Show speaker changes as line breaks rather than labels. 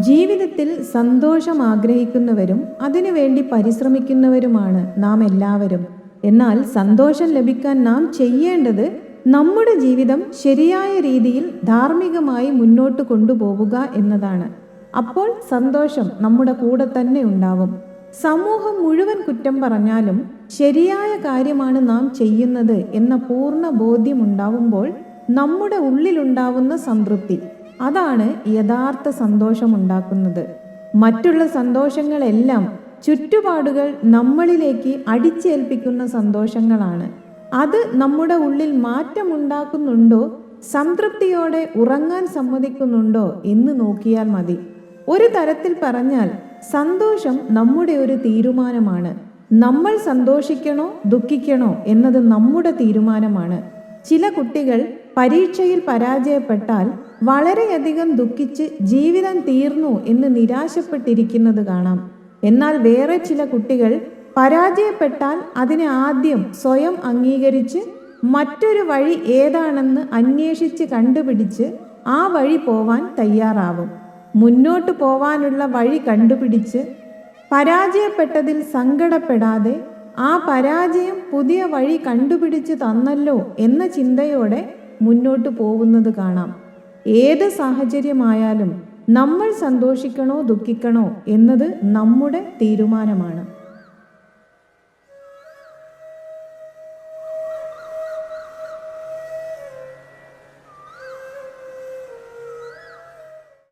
ജീവിതത്തിൽ സന്തോഷം ആഗ്രഹിക്കുന്നവരും അതിനുവേണ്ടി പരിശ്രമിക്കുന്നവരുമാണ് നാം എല്ലാവരും. എന്നാൽ സന്തോഷം ലഭിക്കാൻ നാം ചെയ്യേണ്ടത് നമ്മുടെ ജീവിതം ശരിയായ രീതിയിൽ ധാർമ്മികമായി മുന്നോട്ട് കൊണ്ടുപോവുക എന്നതാണ്. അപ്പോൾ സന്തോഷം നമ്മുടെ കൂടെ തന്നെ ഉണ്ടാവും. സമൂഹം മുഴുവൻ കുറ്റം പറഞ്ഞാലും ശരിയായ കാര്യമാണ് നാം ചെയ്യുന്നത് എന്ന പൂർണ്ണ ബോധ്യമുണ്ടാവുമ്പോൾ നമ്മുടെ ഉള്ളിലുണ്ടാവുന്ന സംതൃപ്തി, അതാണ് യഥാർത്ഥ സന്തോഷമുണ്ടാക്കുന്നത്. മറ്റുള്ള സന്തോഷങ്ങളെല്ലാം ചുറ്റുപാടുകൾ നമ്മളിലേക്ക് അടിച്ചേൽപ്പിക്കുന്ന സന്തോഷങ്ങളാണ്. അത് നമ്മുടെ ഉള്ളിൽ മാറ്റമുണ്ടാക്കുന്നുണ്ടോ, സംതൃപ്തിയോടെ ഉറങ്ങാൻ സമ്മതിക്കുന്നുണ്ടോ എന്ന് നോക്കിയാൽ മതി. ഒരു തരത്തിൽ പറഞ്ഞാൽ സന്തോഷം നമ്മുടെ ഒരു തീരുമാനമാണ്. നമ്മൾ സന്തോഷിക്കണോ ദുഃഖിക്കണോ എന്നത് നമ്മുടെ തീരുമാനമാണ്. ചില കുട്ടികൾ പരീക്ഷയിൽ പരാജയപ്പെട്ടാൽ വളരെയധികം ദുഃഖിച്ച് ജീവിതം തീർന്നു എന്ന് നിരാശപ്പെട്ടിരിക്കുന്നത് കാണാം. എന്നാൽ വേറെ ചില കുട്ടികൾ പരാജയപ്പെട്ടാൽ അതിനെ ആദ്യം സ്വയം അംഗീകരിച്ച് മറ്റൊരു വഴി ഏതാണെന്ന് അന്വേഷിച്ച് കണ്ടുപിടിച്ച് ആ വഴി പോവാൻ തയ്യാറാവും. മുന്നോട്ട് പോവാനുള്ള വഴി കണ്ടുപിടിച്ച് പരാജയപ്പെട്ടതിൽ സങ്കടപ്പെടാതെ ആ പരാജയം പുതിയ വഴി കണ്ടുപിടിച്ച് തന്നല്ലോ എന്ന ചിന്തയോടെ മുന്നോട്ട് പോകുന്നത് കാണാം. ഏത് സാഹചര്യമായാലും നമ്മൾ സന്തോഷിക്കണോ ദുഃഖിക്കണോ എന്നത് നമ്മുടെ തീരുമാനമാണ്.